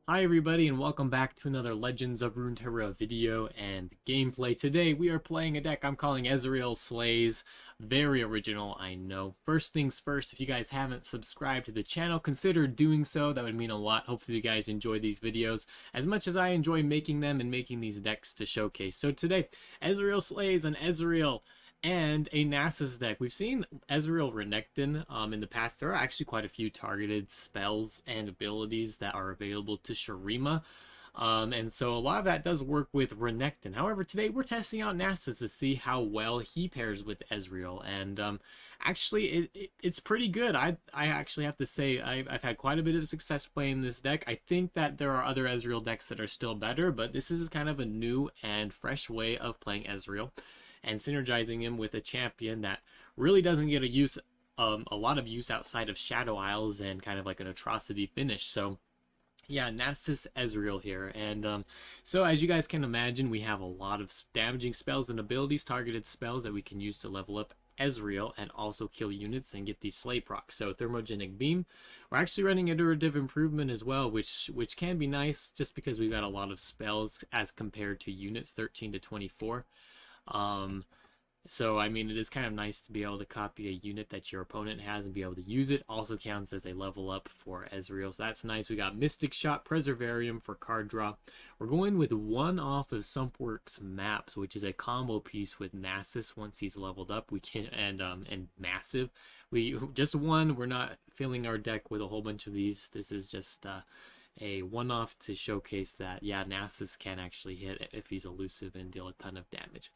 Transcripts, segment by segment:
Hi everybody and welcome back to another Legends of Runeterra video and gameplay. Today we are playing a deck I'm calling Ezreal SLAYS. Very original, I know. First things first, if you guys haven't subscribed to the channel, consider doing so. That would mean a lot. Hopefully you guys enjoy these videos as much as I enjoy making them and making these decks to showcase. So today, Ezreal SLAYS and Ezreal and a Nasus deck. We've seen Ezreal Renekton in the past. There are actually quite a few targeted spells and abilities that are available to Shurima. And so a lot of that does work with Renekton. However, today we're testing out Nasus to see how well he pairs with Ezreal. And actually, it's pretty good. I actually have to say I've had quite a bit of success playing this deck. I think that there are other Ezreal decks that are still better, but this is kind of a new and fresh way of playing Ezreal and synergizing him with a champion that really doesn't get a lot of use outside of Shadow Isles and kind of like an atrocity finish. So yeah, Nasus Ezreal here. And so as you guys can imagine, we have a lot of damaging spells and abilities, targeted spells that we can use to level up Ezreal and also kill units and get these slay procs. So Thermogenic Beam. We're actually running Iterative Improvement as well, which can be nice just because we've got a lot of spells as compared to units 13 to 24. Um, so, I mean, it is kind of nice to be able to copy a unit that your opponent has and be able to use it. Also counts as a level up for Ezreal, so that's nice. We got Mystic Shot, Preservarium for card draw. We're going with one off of Sumpworks Maps, which is a combo piece with Nasus once he's leveled up. We can and Massive. We just one. We're not filling our deck with a whole bunch of these. This is just a one-off to showcase that, yeah, Nasus can actually hit if he's elusive and deal a ton of damage.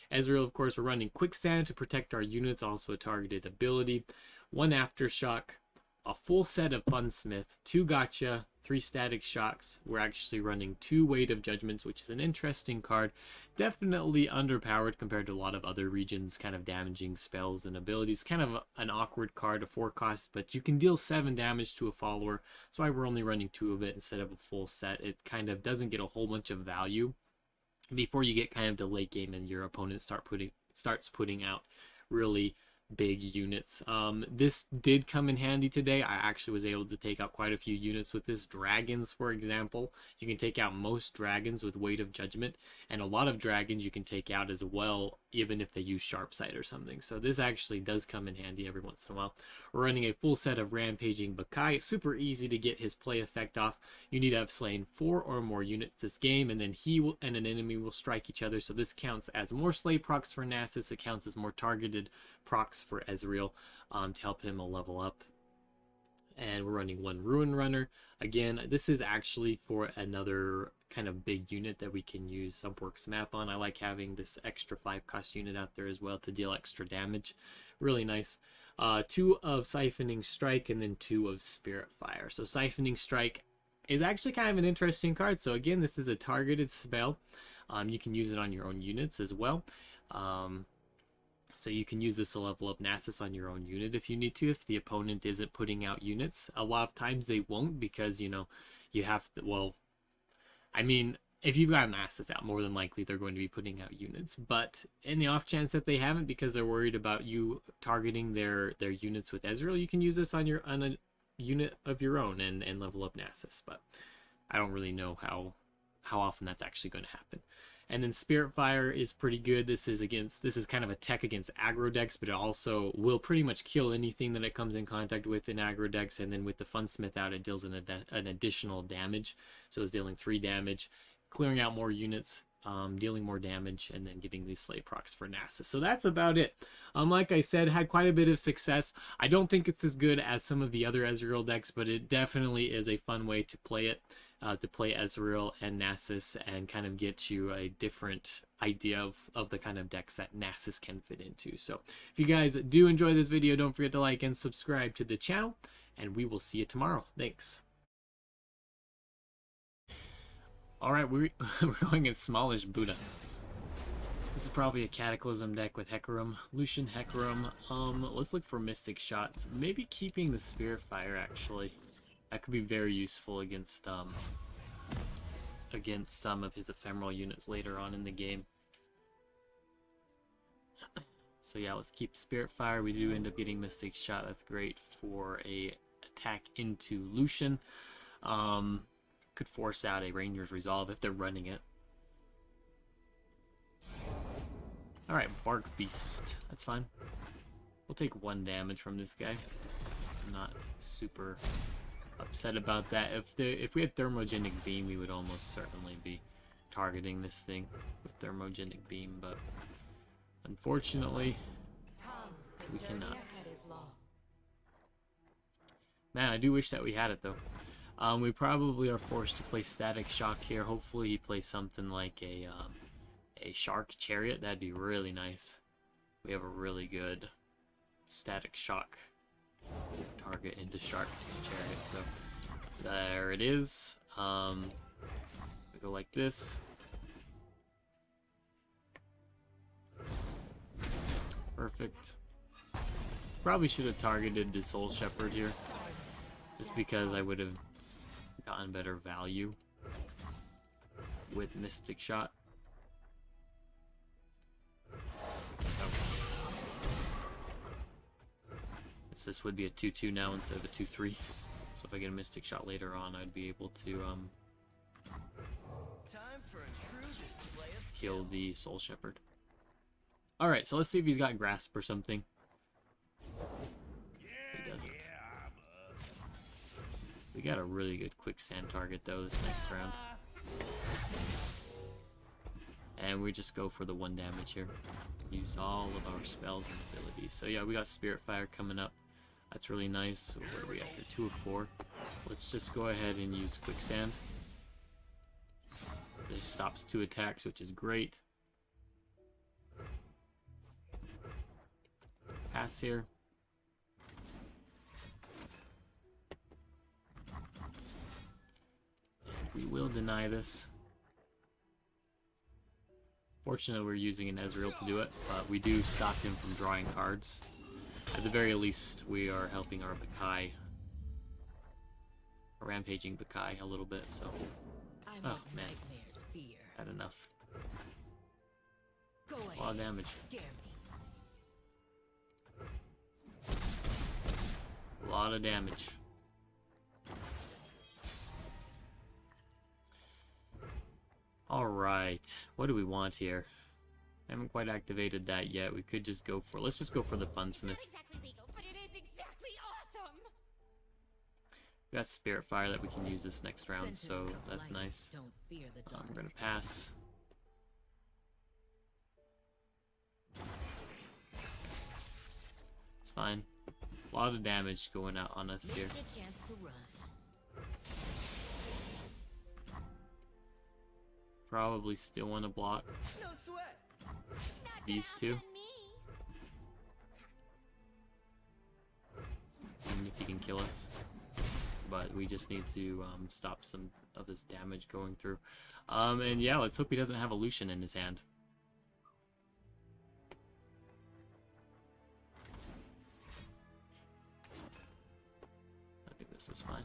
Ezreal, of course, we're running Quicksand to protect our units, also a targeted ability. One Aftershock, a full set of Funsmith, 2 Gotcha, 3 Static Shocks. We're actually running 2 Weight of Judgments, which is an interesting card. Definitely underpowered compared to a lot of other regions, kind of damaging spells and abilities. Kind of an awkward card, a 4 cost, but you can deal 7 damage to a follower. That's why we're only running 2 of it instead of a full set. It kind of doesn't get a whole bunch of value before you get kind of to late game and your opponent starts putting out really big units. This did come in handy today. I actually was able to take out quite a few units with this. Dragons, for example, you can take out most dragons with Weight of Judgment, and a lot of dragons you can take out as well, even if they use Sharp Sight or something. So this actually does come in handy every once in a while. We're running a full set of Rampaging Bakai. Super easy to get his play effect off. You need to have slain 4 or more units this game, and then he will, and an enemy will strike each other. So this counts as more slay procs for Nasus. It counts as more targeted procs for Ezreal to help him level up. And we're running 1 Ruin Runner. Again, this is actually for another kind of big unit that we can use Sumpworks Map on. I like having this extra 5 cost unit out there as well to deal extra damage. Really nice. 2 of Siphoning Strike and then 2 of Spirit Fire. So Siphoning Strike is actually kind of an interesting card. So again, this is a targeted spell. You can use it on your own units as well. So you can use this to level up Nasus on your own unit if you need to, if the opponent isn't putting out units. A lot of times they won't because, you know, you have to, well, I mean, if you've got Nasus out, more than likely they're going to be putting out units. But in the off chance that they haven't because they're worried about you targeting their units with Ezreal, you can use this on a unit of your own and level up Nasus. But I don't really know how often that's actually going to happen. And then Spirit Fire is pretty good. This is kind of a tech against aggro decks, but it also will pretty much kill anything that it comes in contact with in aggro decks. And then with the Funsmith out, it deals an additional damage. So it's dealing 3 damage, clearing out more units, dealing more damage, and then getting these slay procs for Nasus. So that's about it. Like I said, had quite a bit of success. I don't think it's as good as some of the other Ezreal decks, but it definitely is a fun way to play it. To play Ezreal and Nasus and kind of get you a different idea of the kind of decks that Nasus can fit into. So if you guys do enjoy this video, don't forget to like and subscribe to the channel, and we will see you tomorrow. Thanks. Alright, we're going in Smallish Buddha. This is probably a Cataclysm deck with Hecarim, Lucian Hecarim. Let's look for Mystic Shots. Maybe keeping the Spirit Fire, actually. That could be very useful against some of his ephemeral units later on in the game. So yeah, let's keep Spirit Fire. We do end up getting Mystic Shot. That's great for a attack into Lucian. could force out a Ranger's Resolve if they're running it. Alright, Bark Beast. That's fine. We'll take 1 damage from this guy. I'm not super upset about that. If we had Thermogenic Beam, we would almost certainly be targeting this thing with Thermogenic Beam, but unfortunately, we cannot. Man, I do wish that we had it, though. We probably are forced to play Static Shock here. Hopefully he plays something like a Shark Chariot. That'd be really nice. We have a really good Static Shock target into Shark Chariot, so there it is. We go like this. Perfect. Probably should have targeted the Soul Shepherd here, just because I would have gotten better value with Mystic Shot. This would be a 2-2 now instead of a 2-3. So if I get a Mystic Shot later on, I'd be able to kill the Soul Shepherd. Alright, so let's see if he's got Grasp or something. He doesn't. We got a really good Quicksand target though this next round. And we just go for the 1 damage here. Use all of our spells and abilities. So yeah, we got Spirit Fire coming up. That's really nice. So what are we at here? 2 of 4. Let's just go ahead and use Quicksand. This stops 2 attacks, which is great. Pass here. And we will deny this. Fortunately, we're using an Ezreal to do it, but we do stop him from drawing cards. At the very least, we are helping our Bakai, rampaging Bakai a little bit, so... Oh, man. Had enough. A lot of damage. A lot of damage. Alright, what do we want here? I haven't quite activated that yet. We could just go for... Let's just go for the Funsmith. We got Spirit Fire that we can use this next round, so that's nice. We're gonna pass. It's fine. A lot of damage going out on us here. Probably still want to block these two. Even if he can kill us. But we just need to stop some of this damage going through. And yeah, let's hope he doesn't have a Lucian in his hand. I think this is fine.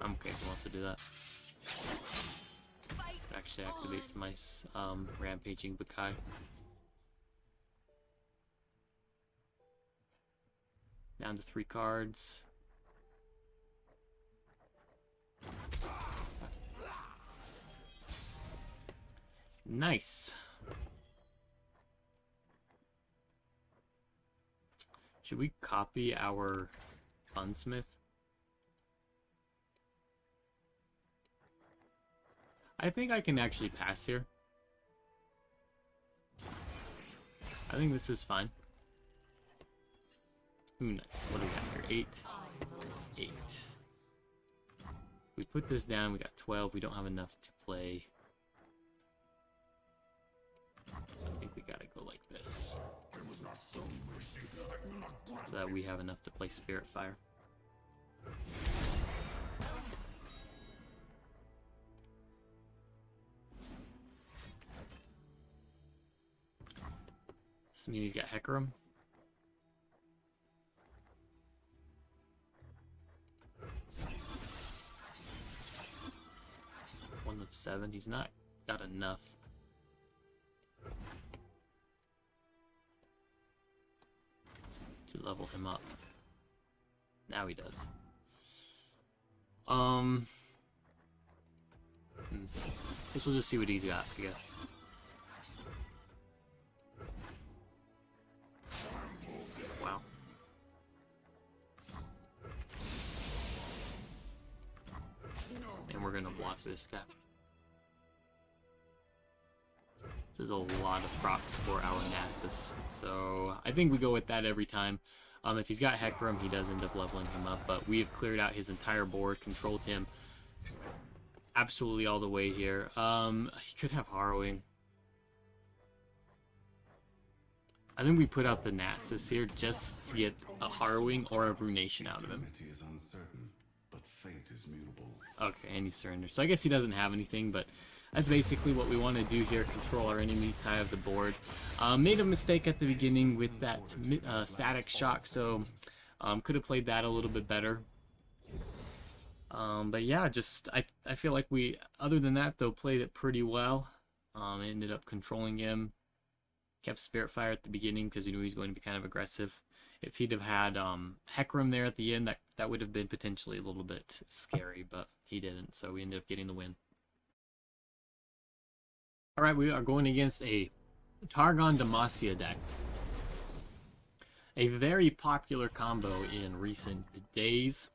I'm okay if he wants to do that. Actually activates my rampaging Bakai. Down to 3 cards. Nice. Should we copy our Funsmith? I think I can actually pass here. I think this is fine. Ooh, nice. What do we have here? 8. 8. We put this down, we got 12. We don't have enough to play. So I think we gotta go like this. So that we have enough to play Spirit Fire. Does this mean he's got Hecarim? One of 7. He's not got enough. To level him up. Now he does. Um, Guess we'll just see what he's got, I guess. Wow. And we're gonna block this guy. This is a lot of procs for our Nasus, so I think we go with that every time. If he's got Hecarim, he does end up leveling him up, but we have cleared out his entire board, controlled him absolutely all the way here. He could have Harrowing. I think we put out the Nasus here just to get a Harrowing or a Runation out of him. Okay, and he surrenders. So I guess he doesn't have anything, but that's basically what we want to do here, control our enemy side of the board. Made a mistake at the beginning with that static shock, so could have played that a little bit better. But yeah, just I feel like we, other than that though, played it pretty well. Ended up controlling him. Kept Spirit Fire at the beginning because he knew he was going to be kind of aggressive. If he'd have had Hecarim there at the end, that would have been potentially a little bit scary, but he didn't, so we ended up getting the win. Alright, we are going against a Targon Demacia deck. A very popular combo in recent days.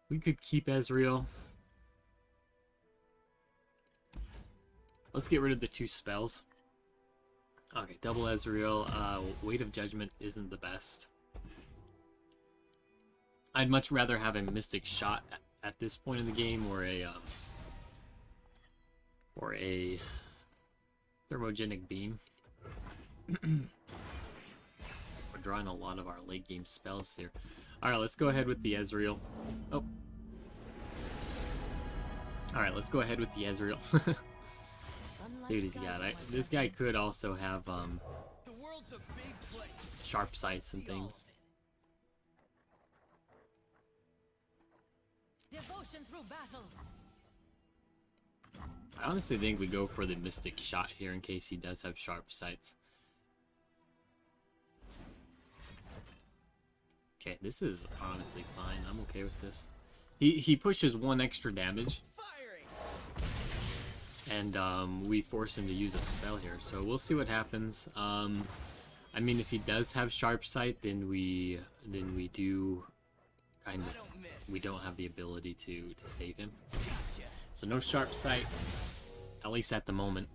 We could keep Ezreal. Let's get rid of the 2 spells. Okay, double Ezreal. Weight of Judgment isn't the best. I'd much rather have a Mystic Shot at this point in the game, or a Thermogenic Beam. We're drawing a lot of our late game spells here. Alright, let's go ahead with the Ezreal. Oh. Alright, let's go ahead with the Ezreal. See what he's got. This guy could also have sharp sights and things. Devotion through battle. I honestly think we go for the Mystic Shot here in case he does have sharp sights. Okay, this is honestly fine. I'm okay with this. He pushes 1 extra damage. And we force him to use a spell here, so we'll see what happens. I mean, if he does have sharp sight, then we do kind of, we don't have the ability to save him. So no sharp sight, at least at the moment.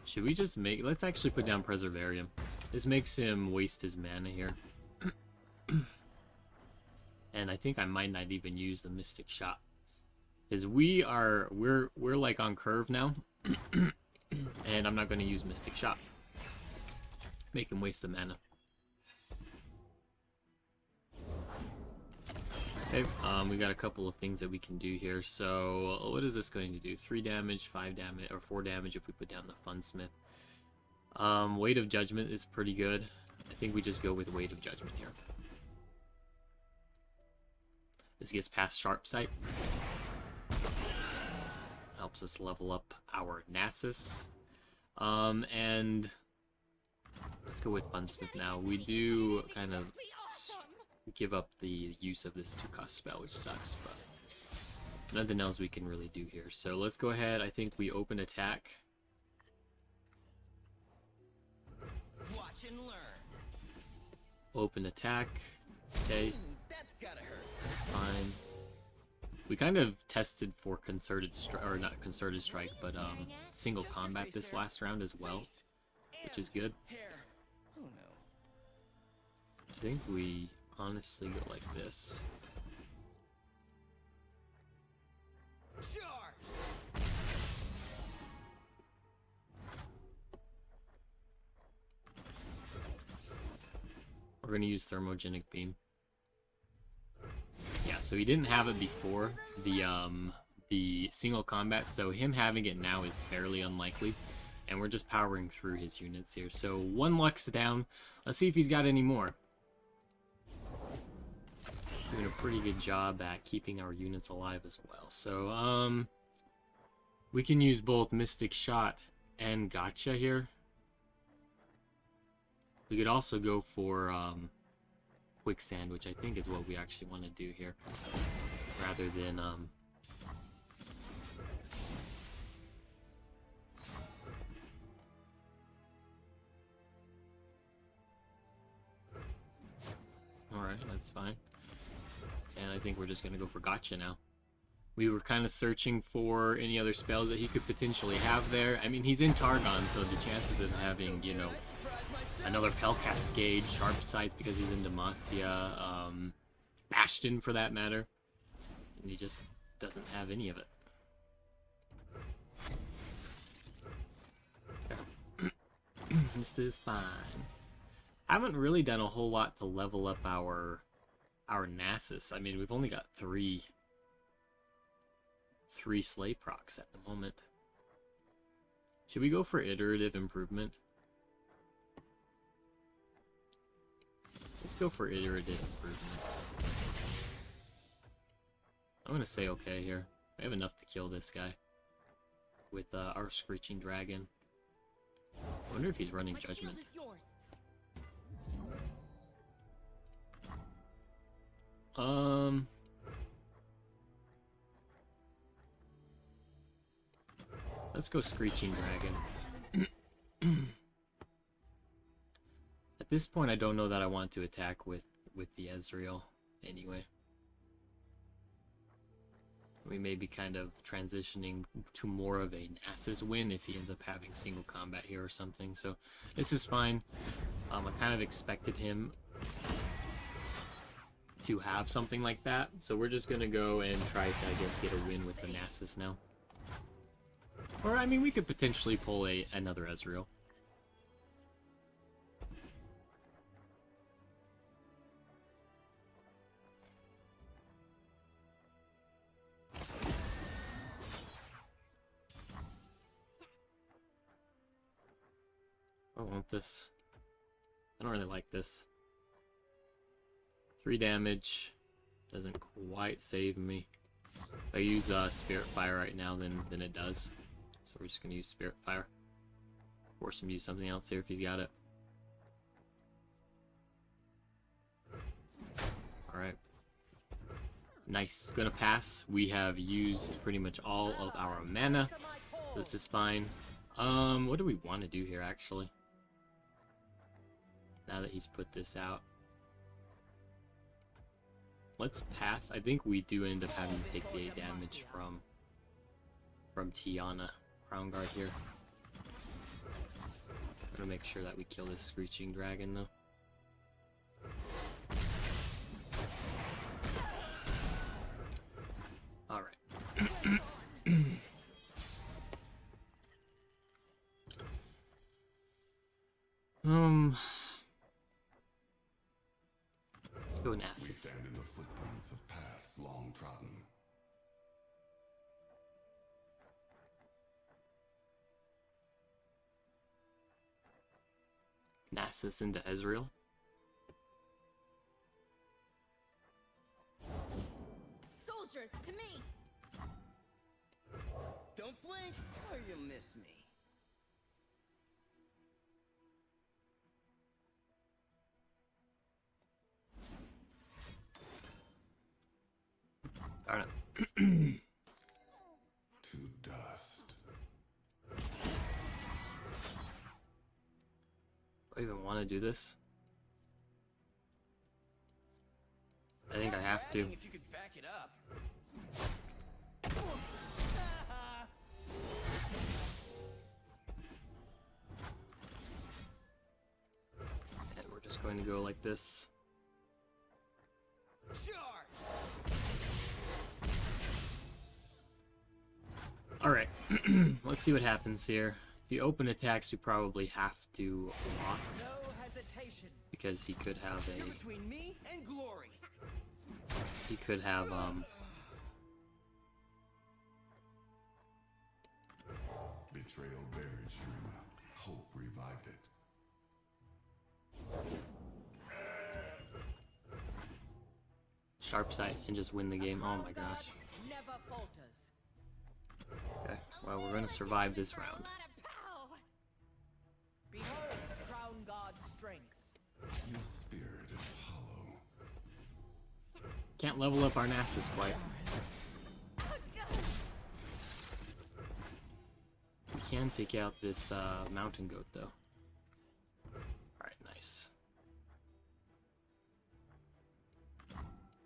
Should we just make, let's actually put down Preservarium. This makes him waste his mana here. And I think I might not even use the Mystic Shot. Because we're like on curve now. And I'm not going to use Mystic Shot. Make him waste the mana. Okay, we got a couple of things that we can do here. So what is this going to do? 3 damage, 5 damage, or 4 damage if we put down the Funsmith. Weight of Judgment is pretty good. I think we just go with Weight of Judgment here. This gets past Sharp Sight. Helps us level up our Nasus. And let's go with Funsmith now. We do kind of give up the use of this 2-cost spell, which sucks, but nothing else we can really do here. So let's go ahead. I think we open attack. Watch and learn. Open attack. Okay. Ooh, that's gotta hurt. That's fine. We kind of tested for concerted strike, or not concerted strike, but single combat this last round as well, which is good. Oh no. I think we honestly go like this. Charge. We're gonna use Thermogenic Beam. Yeah, so he didn't have it before the single combat, so him having it now is fairly unlikely. And we're just powering through his units here. So 1 Lux down. Let's see if he's got any more. Doing a pretty good job at keeping our units alive as well. So we can use both Mystic Shot and Gotcha here. We could also go for quicksand, which I think is what we actually want to do here, rather than Alright, that's fine. And I think we're just gonna go for gotcha now. We were kind of searching for any other spells that he could potentially have there. I mean, he's in Targon, so the chances of having, you know, another Pel Cascade, Sharp Sights because he's in Demacia, Bastion for that matter, and he just doesn't have any of it. This is fine. Haven't really done a whole lot to level up our Nasus. I mean, we've only got three Slay procs at the moment. Should we go for iterative improvement? Let's go for iterative improvement. I'm gonna say okay here. I have enough to kill this guy with our Screeching Dragon. I wonder if he's running Judgment. Let's go Screeching Dragon. At this point, I don't know that I want to attack with the Ezreal anyway. We may be kind of transitioning to more of a Nasus win if he ends up having single combat here or something, so this is fine. I kind of expected him to have something like that, so we're just gonna go and try to, I guess, get a win with the Nasus now. Or, I mean, we could potentially pull another Ezreal. I want this. I don't really like this. 3 damage. Doesn't quite save me. If I use Spirit Fire right now, then it does. So we're just going to use Spirit Fire. Force him to use something else here if he's got it. Alright. Nice. Gonna pass. We have used pretty much all of our mana. This is fine. What do we want to do here, actually? Now that he's put this out. Let's pass. I think we do end up having to take the 8 damage from Tiana. Crown Guard here. I'm gonna make sure that we kill this Screeching Dragon, though. Alright. Let's go Nasus. We stand in the footprints of paths long trodden. Nasus into Ezreal. Soldiers, to me! Don't blink or you'll miss me. Darn it. To dust. Do I even want to do this? I think I have to. If you could back it up. And we're just going to go like this. Alright, let's see what happens here. The open attacks we probably have to block No hesitation. because he could have You're between me and glory. he could have Betrayal buried Shrina. Hope revived it. Sharp Sight and just win the game. Oh my gosh. Never falters. Okay, well we're gonna survive this round. Behold, Crown Guard's strength. Can't level up our Nasus quite. We can take out this mountain goat though. Alright, nice.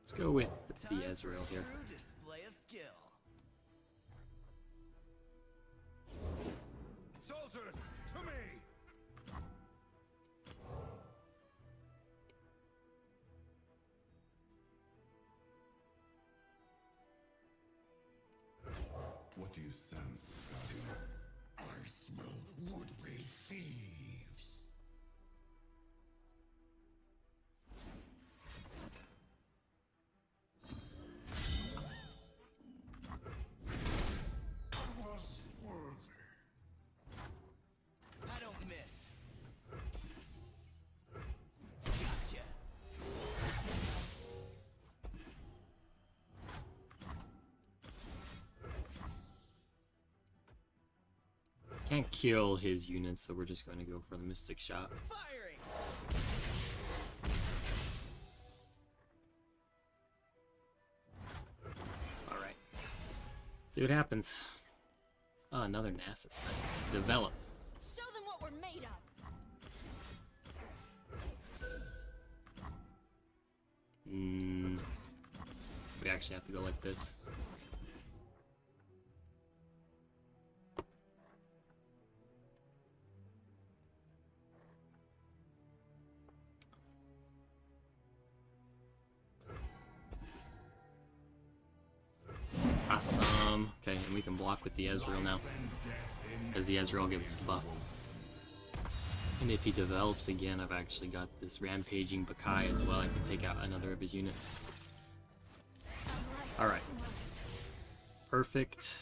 Let's go with the Ezreal here. True display of skill. Soldiers, to me! What do you sense, Guardian? I smell would-be thieves. I was worthy. I don't miss. Gotcha. Can't kill his units, so we're just going to go for the Mystic Shot. Firing. Alright. See what happens. Oh, another Nasus. Nice. Develop. Show them what we're made of. We actually have to go like this. Awesome. Okay, and we can block with the Ezreal now, as the Ezreal gives us a buff. And if he develops again, I've actually got this rampaging Bakai as well. I can take out another of his units. Alright. Perfect.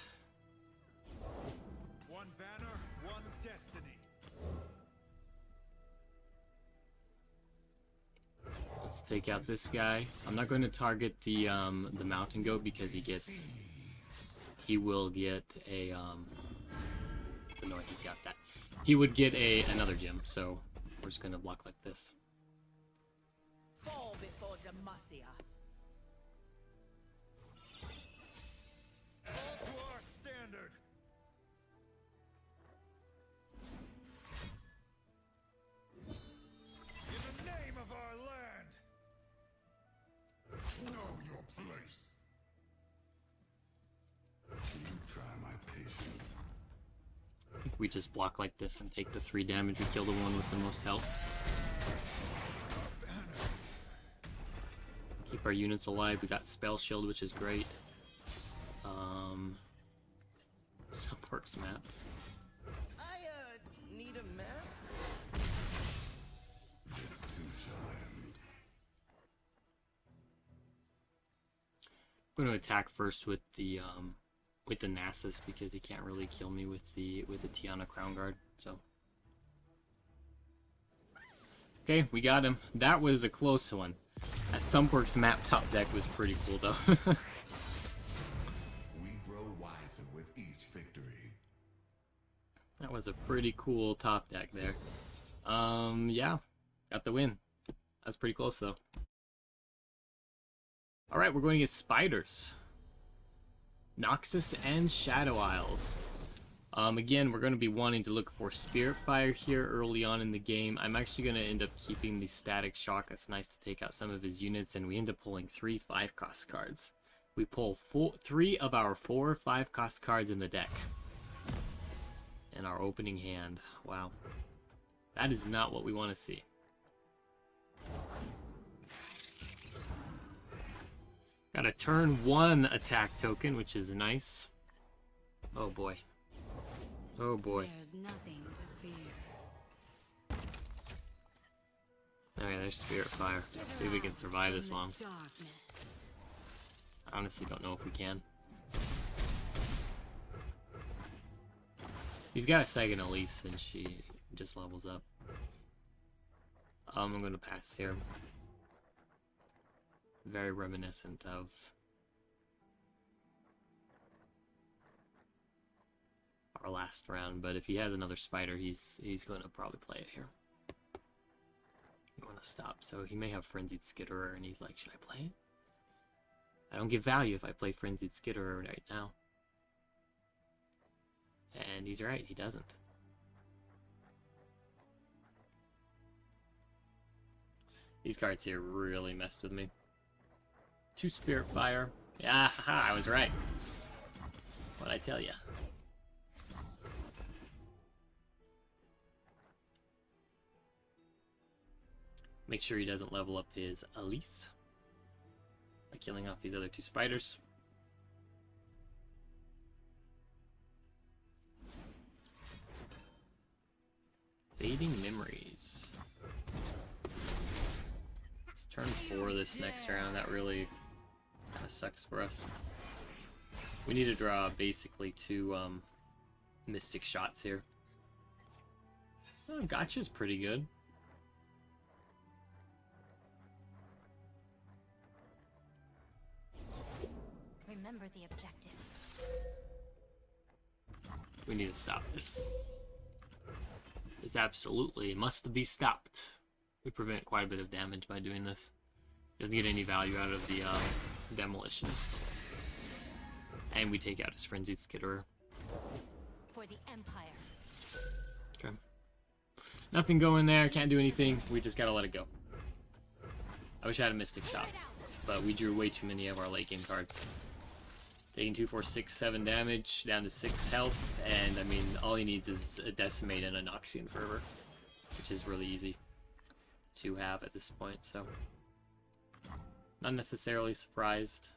One banner, one destiny. Let's take out this guy. I'm not going to target the mountain goat because he will get a it's annoying he's got that. He would get another gem, so we're just gonna block like this. Fall before Demacia. All to our standard. In the name of our land. Know your place. You try my patience. I think we just block like this and take the 3 damage. We kill the one with the most health. Keep our units alive. We got Spell Shield, which is great. Some perks map. I need a map. This too shall end. I'm going to attack first with the Nasus because he can't really kill me with the Tiana Crown Guard. So, okay, we got him. That was a close one. That Sunperk's map top deck was pretty cool though. We grow wiser with each victory. That was a pretty cool top deck there. Yeah, got the win. That's pretty close though. All right, we're going to get spiders. Noxus and Shadow Isles. Again, we're going to be wanting to look for Spirit Fire here early on in the game. I'm actually going to end up keeping the Static Shock. That's nice to take out some of his units, and we end up pulling 3 5-cost cards. We pull 3 of our 4 5-cost cards in the deck. In our opening hand. Wow. That is not what we want to see. Got a turn 1 attack token, which is nice. Oh boy. Oh boy. There's nothing to fear. Okay, there's Spirit Fire. Let's see if we can survive this long. Darkness. I honestly don't know if we can. He's got a second Elise, and she just levels up. I'm gonna pass here. Very reminiscent of our last round, but if he has another spider, he's gonna probably play it here. You wanna stop, so he may have Frenzied Skitterer, and he's like, should I play it? I don't get value if I play Frenzied Skitterer right now. And he's right, he doesn't. These cards here really messed with me. 2 Spirit Fire. Yeah, haha, I was right. What'd I tell ya? Make sure he doesn't level up his Elise by killing off these other 2 spiders. Fading Memories. It's turn 4 this next round. That really kind of sucks for us. We need to draw basically 2 Mystic Shots here. Oh, Gotcha's pretty good. Remember the objectives. We need to stop this. This absolutely must be stopped. We prevent quite a bit of damage by doing this. Doesn't get any value out of the Demolitionist. And we take out his Frenzied Skitterer. For the Empire. Okay. Nothing going there, can't do anything. We just gotta let it go. I wish I had a Mystic Shot, but we drew way too many of our late game cards. Taking 2, 4, 6, 7 damage, down to 6 health, and I mean, all he needs is a Decimate and a Noxian Fervor, which is really easy to have at this point, so not necessarily surprised.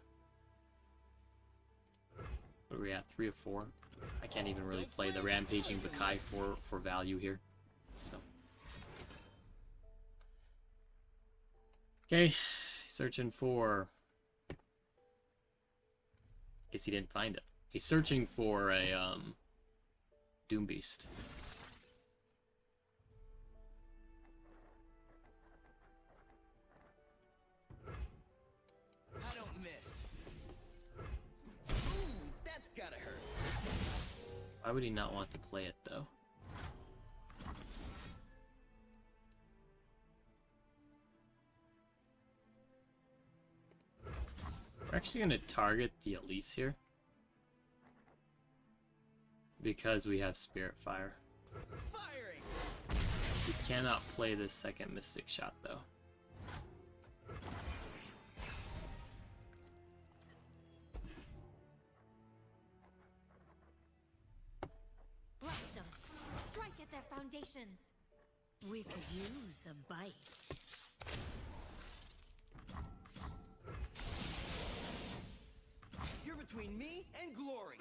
What are we at? 3 of 4. I can't even really play the Rampaging Bakai for value here. So. Okay, searching for... Guess he didn't find it. He's searching for a Doom Beast. I don't miss. Ooh, that's gotta hurt. Why would he not want to play it though? We're actually going to target the Elise here. Because we have Spirit Fire. Firing. We cannot play this second Mystic Shot though. Blast them. Strike at their foundations. We could use a bite. You're between me and glory.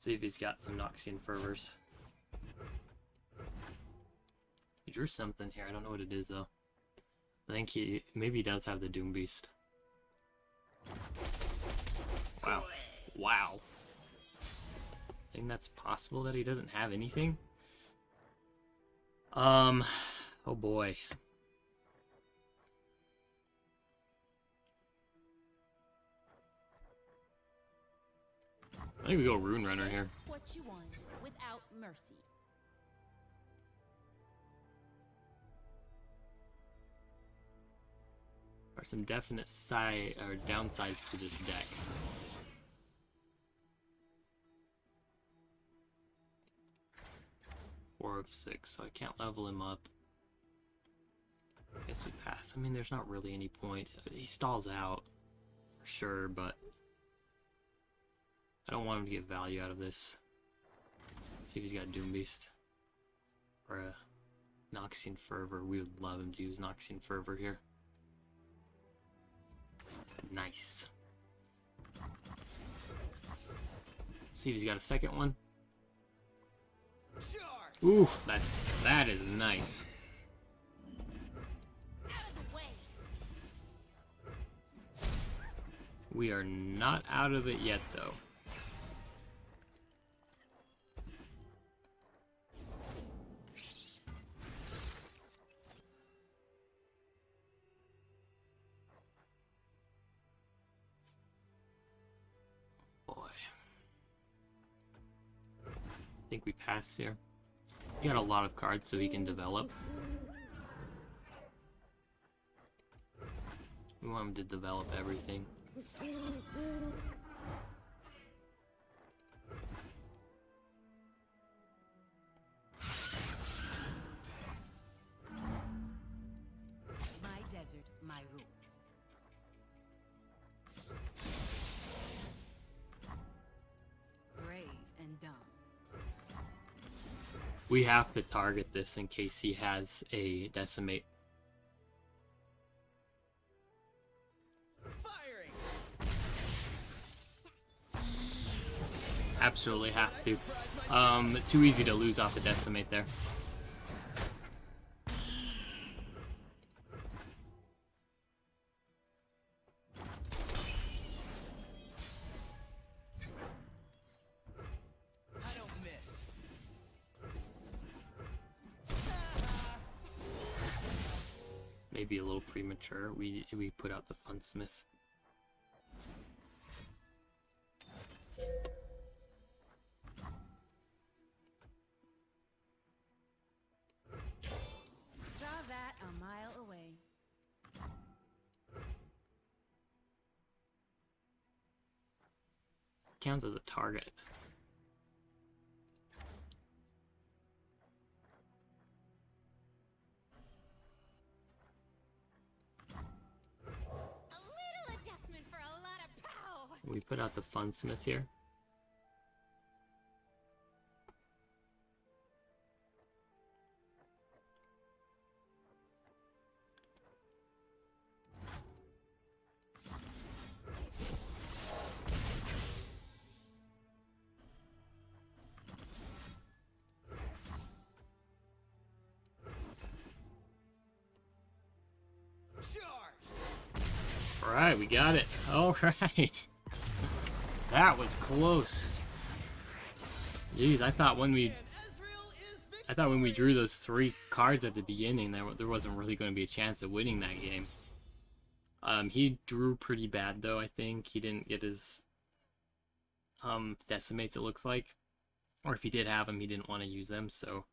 See if he's got some Noxian Fervors. He drew something here. I don't know what it is though. I think maybe he does have the Doom Beast. Wow. Wow. I think that's possible that he doesn't have anything. Oh boy. I think we go Rune Runner here. What you want without mercy. Are some definite downsides to this deck. Four of 6, so I can't level him up. Guess we pass. I mean, there's not really any point. He stalls out for sure, but I don't want him to get value out of this. See if he's got Doom Beast or a Noxian Fervor. We would love him to use Noxian Fervor here. Nice. See if he's got a second one. Charge. Ooh, that is nice. Out of the way. We are not out of it yet, though. I think we pass here. He got a lot of cards so he can develop. We want him to develop everything. My desert, my rules. Brave and dumb. We have to target this in case he has a decimate. Firing! Absolutely have to. Too easy to lose off the decimate there. I don't miss. Maybe a little premature. We put out the Funsmith. Saw that a mile away. Counts as a target. A little adjustment for a lot of pow. We put out the Funsmith here. Charge! Alright, we got it. Alright. That was close. Jeez, I thought when we And Ezreal is drew those 3 cards at the beginning, there wasn't really going to be a chance of winning that game. He drew pretty bad though, I think. He didn't get his decimates, it looks like. Or if he did have them, he didn't want to use them, so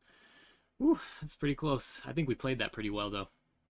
whew, that's pretty close. I think we played that pretty well though.